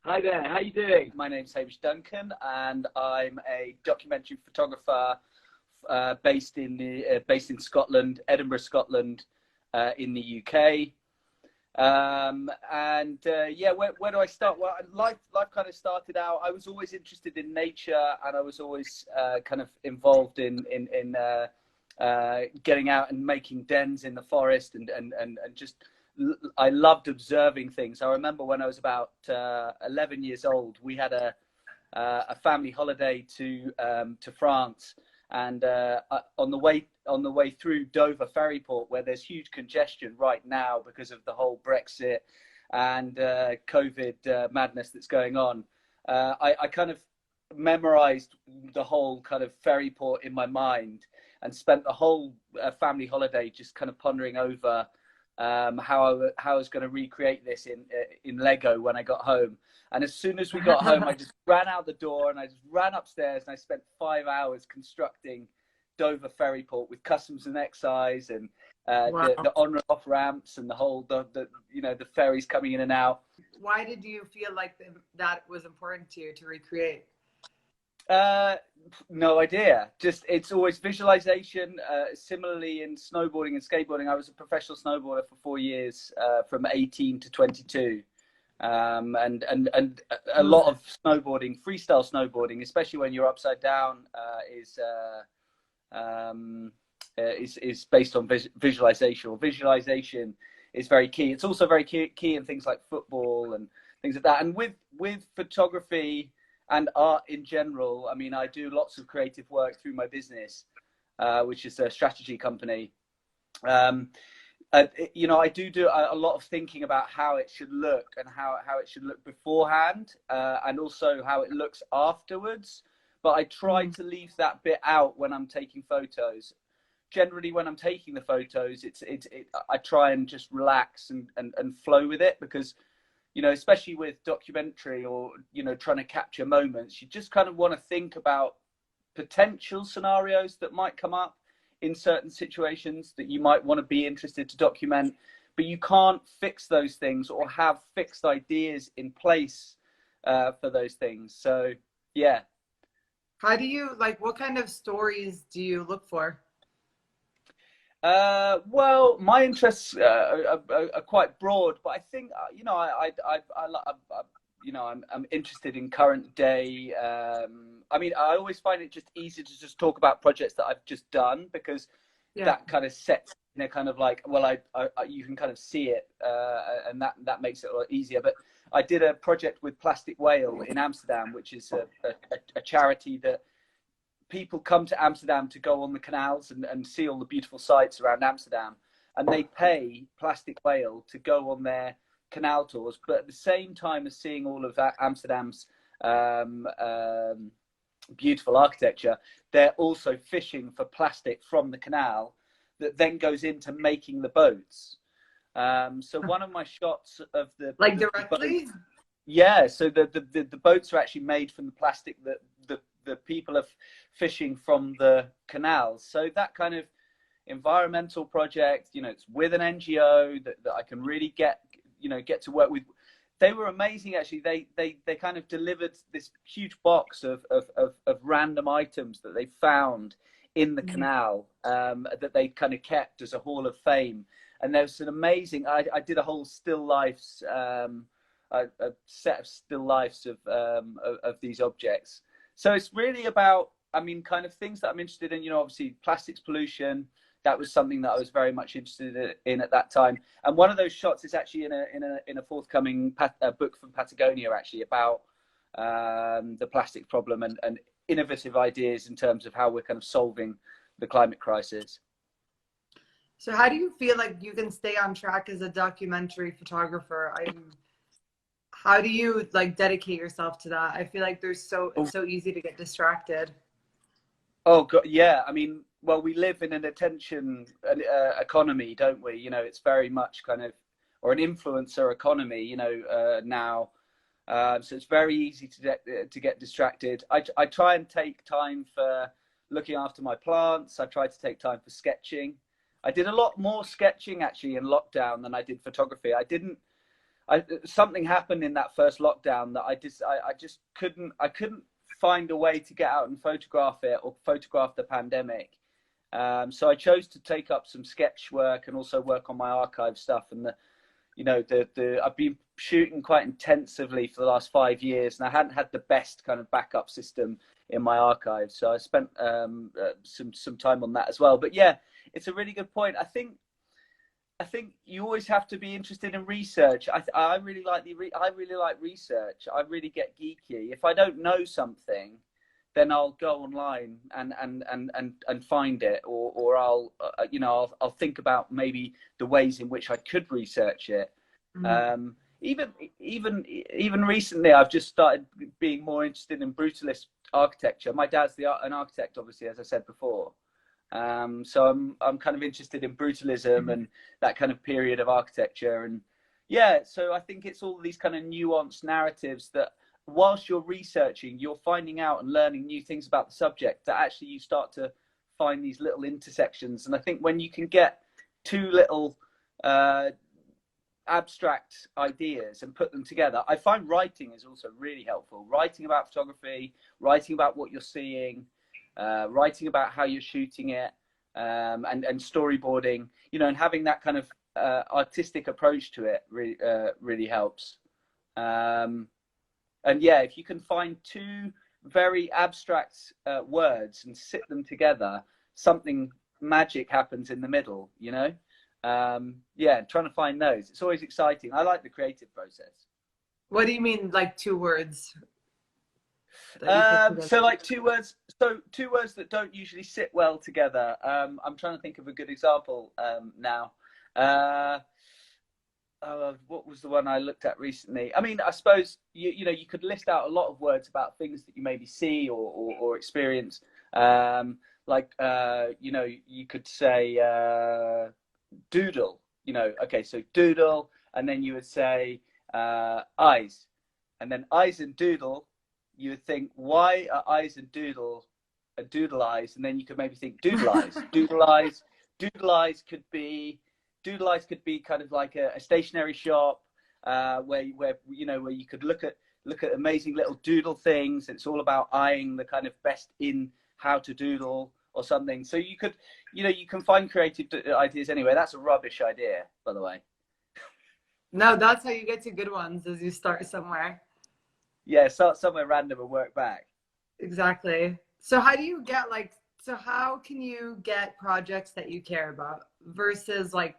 Hi there, how you doing? My name's Hamish Duncan, and I'm a documentary photographer based in Scotland, Edinburgh, Scotland, in the UK. Yeah, where do I start? Well, life kind of started out. I was always interested in nature, and I was always kind of involved in getting out and making dens in the forest, and just I loved observing things. I remember when I was about 11 years old, we had a family holiday to France, and on the way through Dover Ferryport, where there's huge congestion right now because of the whole Brexit and COVID madness that's going on. I kind of memorized the whole kind of ferryport in my mind and spent the whole family holiday just kind of pondering over how I was going to recreate this in Lego when I got home. And as soon as we got home, I just ran out the door and I just ran upstairs, and I spent 5 hours constructing Dover Ferryport with customs and excise, and Wow. the on and off ramps, and the whole the ferries coming in and out. Why did you feel like that was important to you to recreate? No idea. Just it's always visualization. Similarly in snowboarding and skateboarding, I was a professional snowboarder for 4 years, from 18 to 22. And a lot of snowboarding, freestyle snowboarding, especially when you're upside down, is based on visualization. Or visualization is very key. It's also very key in things like football and things like that. And with photography and art in general, I mean, I do lots of creative work through my business, which is a strategy company. I do a lot of thinking about how it should look and how it should look beforehand, and also how it looks afterwards. But I try to leave that bit out when I'm taking photos. Generally, when I'm taking the photos, I try and just relax and flow with it, because especially with documentary, or trying to capture moments, you just kind of want to think about potential scenarios that might come up in certain situations that you might want to be interested to document, but you can't fix those things or have fixed ideas in place for those things. So yeah. How do you what kind of stories do you look for? Well, my interests are quite broad, but I think I'm interested in current day. I mean, I always find it just easy to just talk about projects that I've just done, because that kind of sets kind of like, well, you can kind of see it, and that makes it a lot easier. But I did a project with Plastic Whale in Amsterdam, which is a charity that people come to Amsterdam to go on the canals and see all the beautiful sights around Amsterdam, and they pay Plastic Whale to go on their canal tours, but at the same time as seeing all of that Amsterdam's beautiful architecture, they're also fishing for plastic from the canal that then goes into making the boats. So one of my shots of directly? Yeah, so the boats are actually made from the plastic that the people are fishing from the canals. So that kind of environmental project, it's with an NGO that I can really get to work with. They were amazing, actually. They kind of delivered this huge box of random items that they found in the canal, that they kind of kept as a hall of fame. And there's an amazing, I did a whole still lifes, a set of still lifes of these objects. So it's really about, I mean, kind of things that I'm interested in, obviously plastics pollution. That was something that I was very much interested in at that time. And one of those shots is actually in a forthcoming book from Patagonia, actually, about the plastic problem and innovative ideas in terms of how we're kind of solving the climate crisis. So how do you feel like you can stay on track as a documentary photographer? How do you dedicate yourself to that? I feel like it's so easy to get distracted. Oh God, yeah. I mean, well, we live in an attention economy, don't we? It's very much kind of, or an influencer economy, now. So it's very easy to get distracted. I try and take time for looking after my plants. I try to take time for sketching. I did a lot more sketching actually in lockdown than I did photography. something happened in that first lockdown that I just couldn't find a way to get out and photograph it or photograph the pandemic. So I chose to take up some sketch work and also work on my archive stuff. And I've been shooting quite intensively for the last 5 years, and I hadn't had the best kind of backup system in my archive. So I spent some time on that as well. But yeah, it's a really good point. I think you always have to be interested in research. I really like research. I really get geeky. If I don't know something, then I'll go online and find it, or I'll think about maybe the ways in which I could research it. Mm. Even recently, I've just started being more interested in brutalist architecture. My dad's an architect, obviously, as I said before. So I'm kind of interested in brutalism and that kind of period of architecture. And yeah, so I think it's all these kind of nuanced narratives that whilst you're researching, you're finding out and learning new things about the subject, that actually you start to find these little intersections. And I think when you can get two little abstract ideas and put them together, I find writing is also really helpful. Writing about photography, writing about what you're seeing, writing about how you're shooting it, and storyboarding, and having that kind of artistic approach to it really helps. And yeah, if you can find two very abstract words and sit them together, something magic happens in the middle, yeah, trying to find those. It's always exciting. I like the creative process. What do you mean, like two words? So like two words that don't usually sit well together. I'm trying to think of a good example now. What was the one I looked at recently? I mean, I suppose you could list out a lot of words about things that you maybe see or experience. You could say doodle. Okay, so doodle, and then you would say eyes, and then eyes and doodle. You would think, why are eyes and doodle eyes? And then you could maybe think doodle eyes. Doodle eyes could be kind of like a stationery shop where you could look at amazing little doodle things. It's all about eyeing the kind of best in how to doodle or something. So you can find creative ideas anyway. That's a rubbish idea, by the way. No, that's how you get to good ones, is you start somewhere. Yeah, start somewhere random and work back. Exactly. So how can you get projects that you care about versus, like,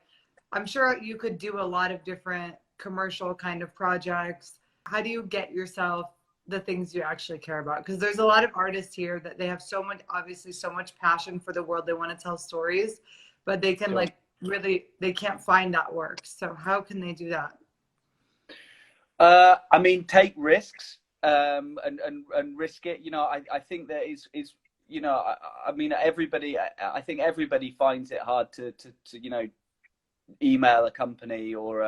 I'm sure you could do a lot of different commercial kind of projects. How do you get yourself the things you actually care about? Because there's a lot of artists here that they have so much passion for the world. They want to tell stories, but they can they can't find that work. So how can they do that? I mean, take risks and risk it. I think that is I mean, I think everybody finds it hard to email a company or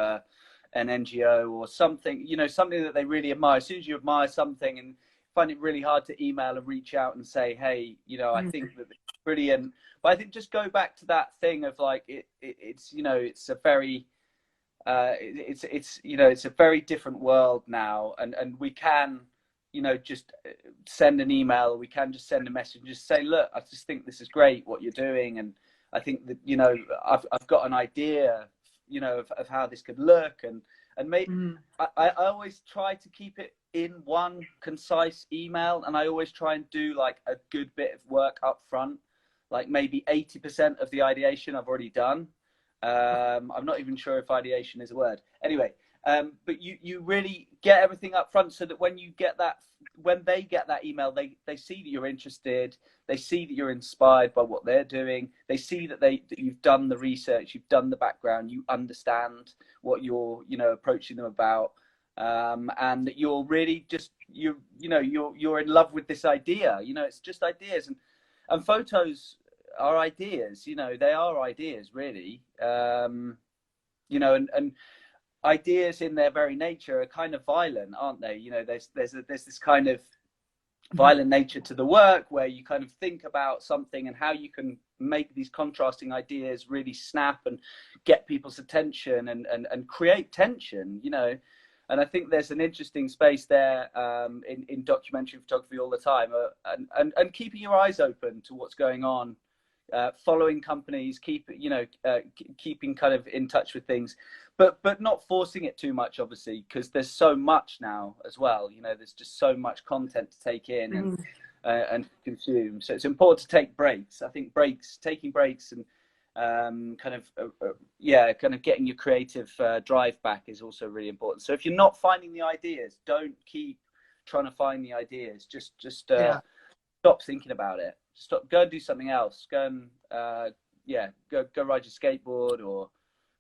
an NGO or something, something that they really admire. As soon as you admire something and find it really hard to email and reach out and say, hey, I think that it's brilliant. But I think just go back to that thing of like, it's a very, it's a very different world now. And we can, just send an email, or we can just send a message and just say, look, I just think this is great what you're doing. And I think that, I've got an idea, of how this could look, and maybe I always try to keep it in one concise email, and I always try and do like a good bit of work up front, like maybe 80% of the ideation I've already done. I'm not even sure if ideation is a word. Anyway, but you really get everything up front so that when they get that email, they see that you're interested, they see that you're inspired by what they're doing, they see that you've done the research, you've done the background, you understand what you're approaching them about, and that you're really just you're in love with this idea. It's just ideas, and photos are ideas. They are ideas, really. And ideas in their very nature are kind of violent, aren't they? There's this kind of violent nature to the work, where you kind of think about something and how you can make these contrasting ideas really snap and get people's attention and create tension, you know. And I think there's an interesting space there in documentary photography all the time, and keeping your eyes open to what's going on, following companies, keeping kind of in touch with things, but not forcing it too much, obviously, because there's so much now as well. You know, there's just so much content to take in and consume. So it's important to take breaks. I think taking breaks and kind of getting your creative drive back is also really important. So if you're not finding the ideas, don't keep trying to find the ideas. Just stop thinking about it. Go and do something else. Go and go ride your skateboard, or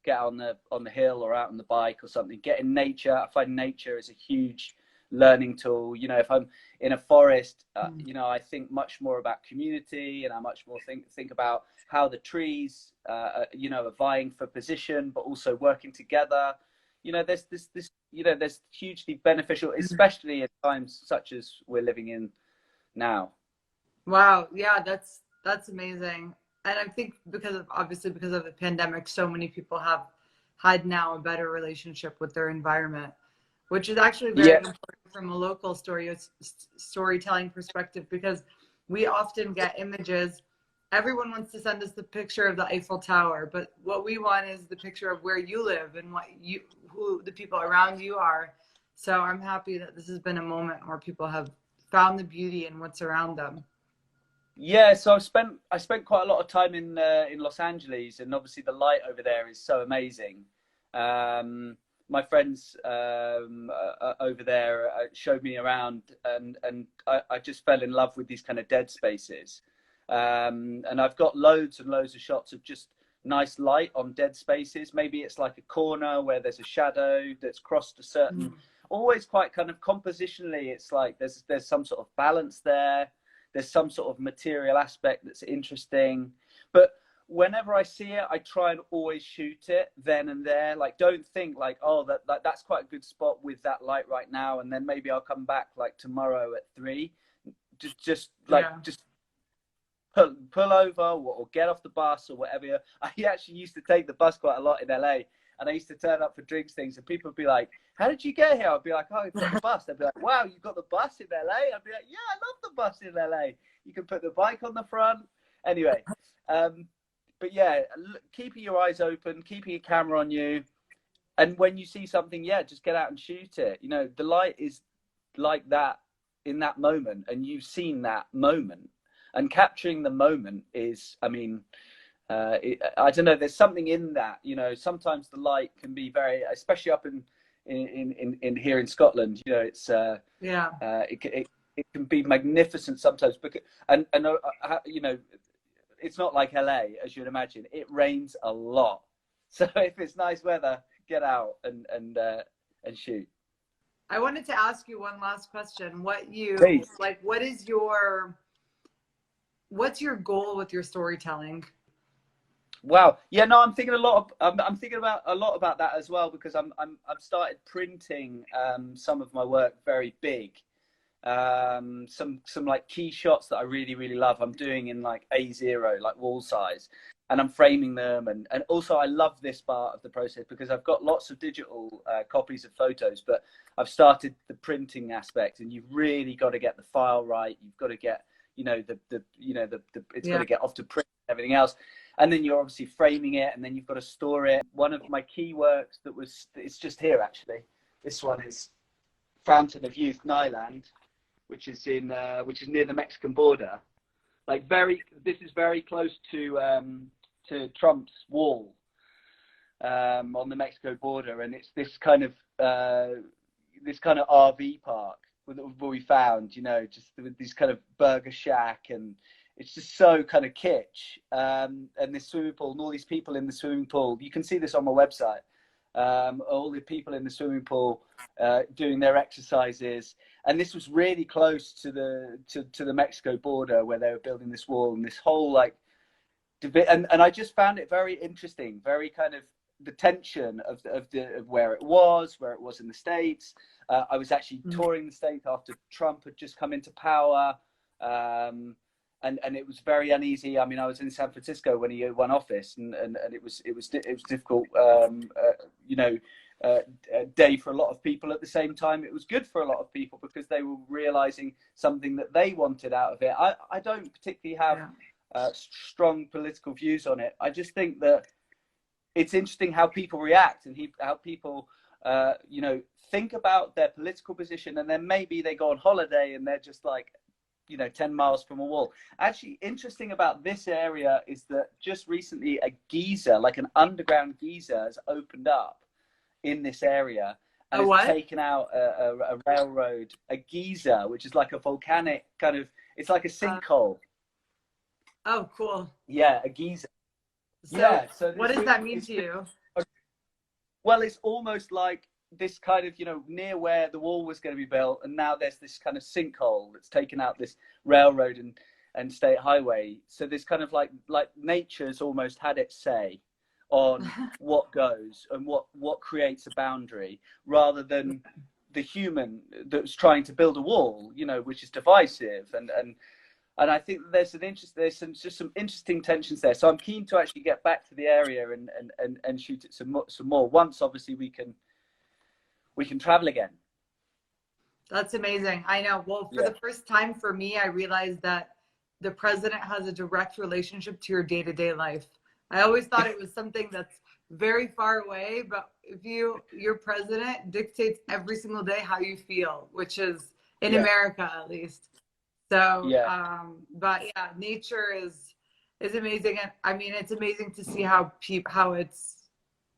get on the hill, or out on the bike or something. Get in nature. I find nature is a huge learning tool. You know, if I'm in a forest, you know, I think much more about community, and I much more think about how the trees, you know, are vying for position, but also working together. You know, there's there's hugely beneficial, especially in times such as we're living in now. Wow. Yeah, that's amazing. And I think because of the pandemic, so many people have had now a better relationship with their environment, which is actually very important from a local storytelling perspective, because we often get images. Everyone wants to send us the picture of the Eiffel Tower, but what we want is the picture of where you live and who the people around you are. So I'm happy that this has been a moment where people have found the beauty in what's around them. Yeah, so I spent quite a lot of time in Los Angeles, and obviously the light over there is so amazing. My friends over there showed me around, and I just fell in love with these kind of dead spaces. And I've got loads and loads of shots of just nice light on dead spaces. Maybe it's like a corner where there's a shadow that's crossed a certain, always quite kind of compositionally, it's like there's some sort of balance there. There's some sort of material aspect that's interesting. But whenever I see it, I try and always shoot it then and there. Like, don't think like, oh, that's quite a good spot with that light right now, and then maybe I'll come back like tomorrow at 3. Just pull over, or get off the bus or whatever. I actually used to take the bus quite a lot in LA, and I used to turn up for drinks things, and people would be like, how did you get here? I'd be like, oh, I got the bus. They'd be like, wow, you got the bus in LA? I'd be like, yeah, I love the bus in LA. You can put the bike on the front. Anyway, but yeah, keeping your eyes open, keeping a camera on you. And when you see something, just get out and shoot it. You know, the light is like that in that moment, and you've seen that moment. And capturing the moment is, I mean, I don't know, there's something in that. You know, sometimes the light can be very, especially up in here in Scotland, you know, it's it can be magnificent sometimes, because you know, it's not like LA, as you'd imagine. It rains a lot, so if it's nice weather, get out and shoot. I wanted to ask you one last question. Please. What's your goal with your storytelling? Wow. Yeah, no, I'm thinking I'm thinking about a lot about that as well, because I've started printing some of my work very big. Some like key shots that I really, really love. I'm doing in like A0, like wall size, and I'm framing them. And also I love this part of the process, because I've got lots of digital copies of photos, but I've started the printing aspect, and you've really got to get the file right. You've got to get, you know, it's got to get off to print and everything else. And then you're obviously framing it, and then you've got to store it. One of my key works it's just here actually. This one is Fountain of Youth, Nyland, which is near the Mexican border. Like this is very close to Trump's wall on the Mexico border, and it's this kind of RV park that we found, you know, just with these kind of burger shack, and it's just so kind of kitsch. And this swimming pool, and all these people in the swimming pool. You can see this on my website. All the people in the swimming pool doing their exercises, and this was really close to the Mexico border, where they were building this wall and this whole like and I just found it very interesting, very kind of the tension of where it was in the States. I was actually touring the States after Trump had just come into power. And it was very uneasy. I mean, I was in San Francisco when he won office, and it was difficult, day for a lot of people. At the same time, it was good for a lot of people because they were realizing something that they wanted out of it. I don't particularly have strong political views on it. I just think that it's interesting how people react and how people, think about their political position, and then maybe they go on holiday and they're just like, 10 miles from a wall. Actually, interesting about this area is that just recently a geyser, like an underground geyser, has opened up in this area and has taken out a railroad, a geyser, which is like a volcanic kind of, it's like a sinkhole. Oh, cool. Yeah, a geyser. So what does that mean to you? Well, it's almost like this kind of, near where the wall was going to be built, and now there's this kind of sinkhole that's taken out this railroad and state highway. So this kind of like nature's almost had its say on what goes and what creates a boundary, rather than the human that's trying to build a wall, which is divisive. And I think there's some interesting tensions there. So I'm keen to actually get back to the area and shoot it some more. Once obviously we can travel again. That's amazing. I know. Well, for the first time for me, I realized that the president has a direct relationship to your day-to-day life. I always thought it was something that's very far away, but if your president dictates every single day how you feel, which is in America at least. So, but yeah, nature is amazing. And I mean, it's amazing to see how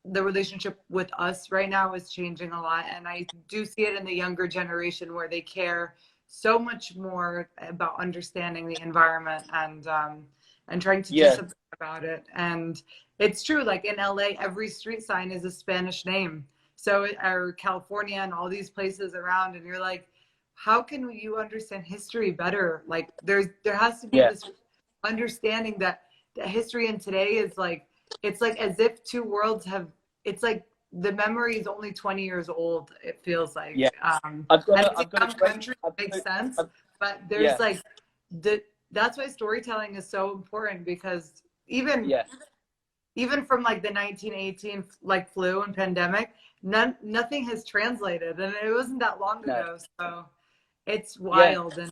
the relationship with us right now is changing a lot. And I do see it in the younger generation where they care so much more about understanding the environment and trying to do something about it. And it's true, like in LA, every street sign is a Spanish name. So, or California and all these places around, and you're like, how can you understand history better? Like there has to be this understanding that history in today is like, it's like as if two worlds it's like the memory is only 20 years old, it feels like. I've got some countries makes sense, but there's that's why storytelling is so important, because even from like the 1918 like flu and pandemic, nothing has translated, and it wasn't that long ago. So it's wild, and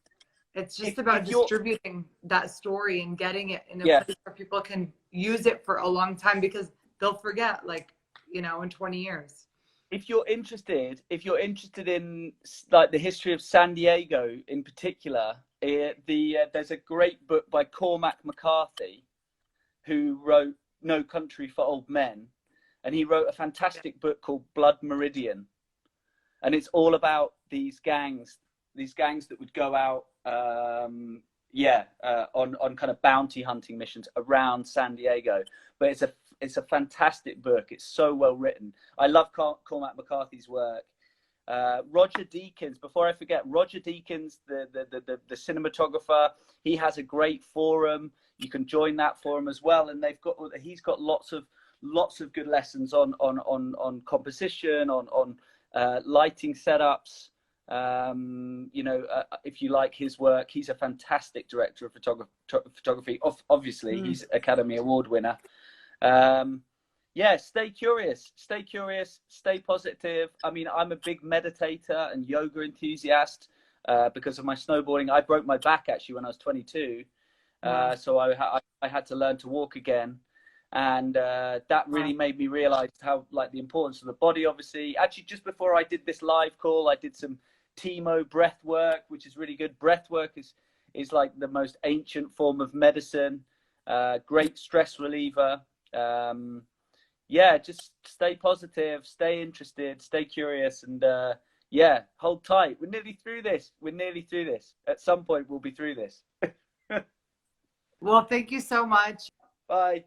it's just about distributing that story and getting it in a place where people can use it for a long time, because they'll forget, like, in 20 years. If you're interested in like the history of San Diego in particular, there's a great book by Cormac McCarthy, who wrote No Country for Old Men, and he wrote a fantastic book called Blood Meridian, and it's all about these gangs that would go out on kind of bounty hunting missions around San Diego. But it's a fantastic book. It's so well written. I love Cormac McCarthy's work. Roger Deakins, before I forget, Roger Deakins, the cinematographer, he has a great forum. You can join that forum as well, and he's got lots of good lessons on composition, on lighting setups. If you like his work, he's a fantastic director of photography. Obviously, he's Academy Award winner. Stay curious, stay positive. I mean, I'm a big meditator and yoga enthusiast because of my snowboarding. I broke my back actually when I was 22. So I had to learn to walk again. And that really made me realize how, like, the importance of the body, obviously. Actually, just before I did this live call, I did some Timo breath work, which is really good. Breath work is like the most ancient form of medicine, great stress reliever. Just stay positive, stay interested, stay curious, and hold tight. We're nearly through this. At some point, we'll be through this. Well, thank you so much. Bye.